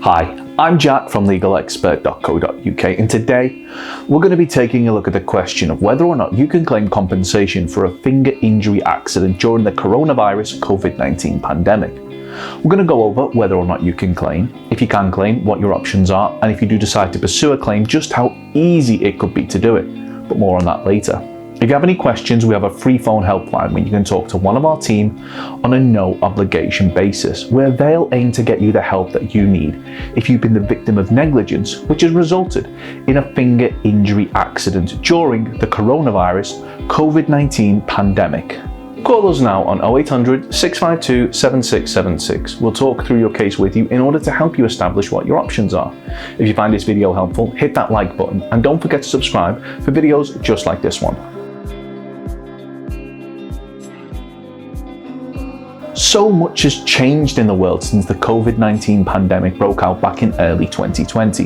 Hi, I'm Jack from legalexpert.co.uk, and today we're going to be taking a look at the question of whether or not you can claim compensation for a finger injury accident during the coronavirus COVID-19 pandemic. We're going to go over whether or not you can claim, if you can claim, what your options are, and if you do decide to pursue a claim, just how easy it could be to do it. But more on that later. If you have any questions, we have a free phone helpline where you can talk to one of our team on a no obligation basis, where they'll aim to get you the help that you need if you've been the victim of negligence, which has resulted in a finger injury accident during the coronavirus COVID-19 pandemic. Call us now on 0800 652 7676. We'll talk through your case with you in order to help you establish what your options are. If you find this video helpful, hit that like button and don't forget to subscribe for videos just like this one. So much has changed in the world since the COVID-19 pandemic broke out back in early 2020,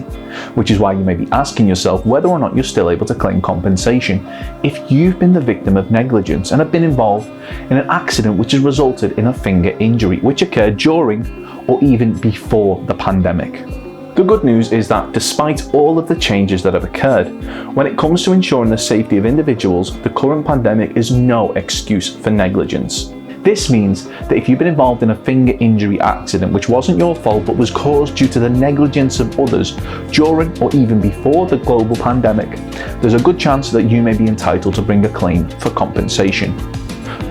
which is why you may be asking yourself whether or not you're still able to claim compensation if you've been the victim of negligence and have been involved in an accident which has resulted in a finger injury which occurred during or even before the pandemic. The good news is that despite all of the changes that have occurred, when it comes to ensuring the safety of individuals, the current pandemic is no excuse for negligence. This means that if you've been involved in a finger injury accident which wasn't your fault but was caused due to the negligence of others during or even before the global pandemic, there's a good chance that you may be entitled to bring a claim for compensation.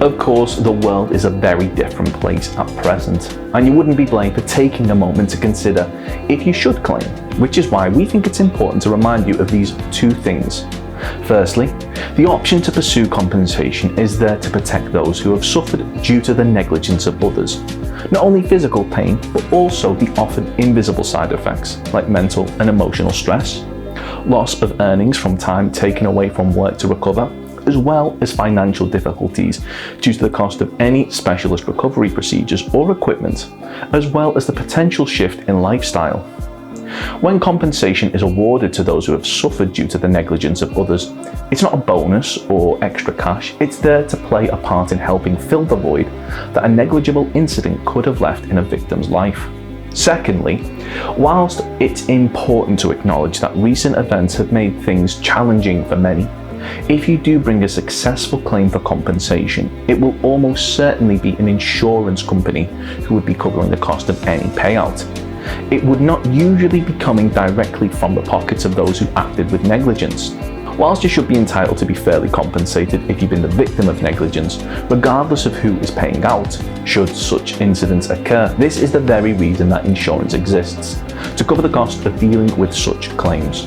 Of course, the world is a very different place at present, and you wouldn't be blamed for taking a moment to consider if you should claim, which is why we think it's important to remind you of these two things. Firstly, the option to pursue compensation is there to protect those who have suffered due to the negligence of others. Not only physical pain, but also the often invisible side effects like mental and emotional stress, loss of earnings from time taken away from work to recover, as well as financial difficulties due to the cost of any specialist recovery procedures or equipment, as well as the potential shift in lifestyle. When compensation is awarded to those who have suffered due to the negligence of others, it's not a bonus or extra cash, it's there to play a part in helping fill the void that a negligible incident could have left in a victim's life. Secondly, whilst it's important to acknowledge that recent events have made things challenging for many, if you do bring a successful claim for compensation, it will almost certainly be an insurance company who would be covering the cost of any payout. It would not usually be coming directly from the pockets of those who acted with negligence. Whilst you should be entitled to be fairly compensated if you've been the victim of negligence, regardless of who is paying out, should such incidents occur, this is the very reason that insurance exists, to cover the cost of dealing with such claims.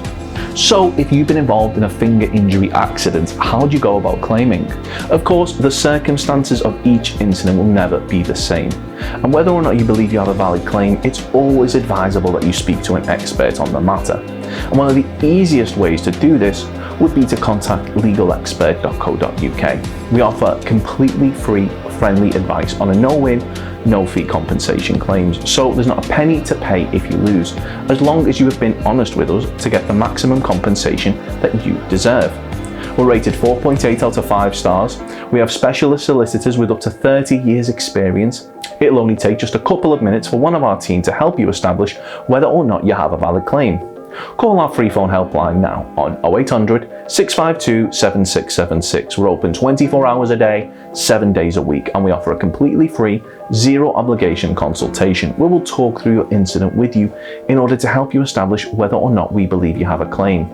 So if you've been involved in a finger injury accident, how do you go about claiming? Of course, the circumstances of each incident will never be the same. And whether or not you believe you have a valid claim, it's always advisable that you speak to an expert on the matter. And one of the easiest ways to do this would be to contact legalexpert.co.uk. We offer completely free, friendly advice on a no-win, no-fee compensation claims, so there's not a penny to pay if you lose, as long as you have been honest with us to get the maximum compensation that you deserve. We're rated 4.8 out of 5 stars. We have specialist solicitors with up to 30 years experience. It'll only take just a couple of minutes for one of our team to help you establish whether or not you have a valid claim. Call our free phone helpline now on 0800 652 7676. We're open 24 hours a day, 7 days a week, and we offer a completely free, zero obligation consultation where we'll talk through your incident with you in order to help you establish whether or not we believe you have a claim.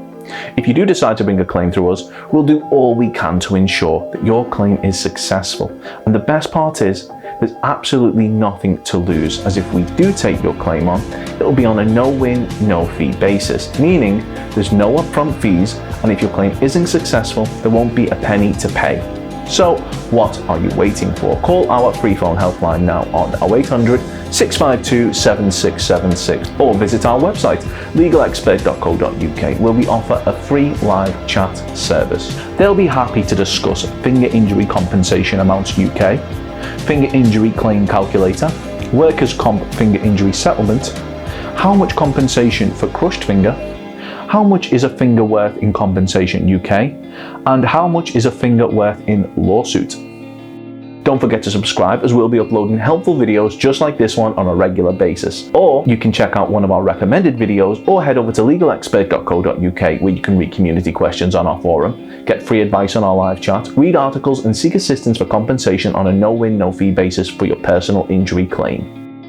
If you do decide to bring a claim through us, we'll do all we can to ensure that your claim is successful. And the best part is, there's absolutely nothing to lose, as if we do take your claim on, it'll be on a no-win, no-fee basis, meaning there's no upfront fees, and if your claim isn't successful, there won't be a penny to pay. So what are you waiting for? Call our free phone helpline now on 0800 652 7676 or visit our website legalexpert.co.uk, where we offer a free live chat service. They'll be happy to discuss finger injury compensation amounts UK, finger injury claim calculator, workers' comp finger injury settlement, how much compensation for crushed finger, how much is a finger worth in compensation UK, and how much is a finger worth in lawsuit. Don't forget to subscribe, as we'll be uploading helpful videos just like this one on a regular basis. Or you can check out one of our recommended videos, or head over to legalexpert.co.uk where you can read community questions on our forum, get free advice on our live chat, read articles and seek assistance for compensation on a no-win, no-fee basis for your personal injury claim.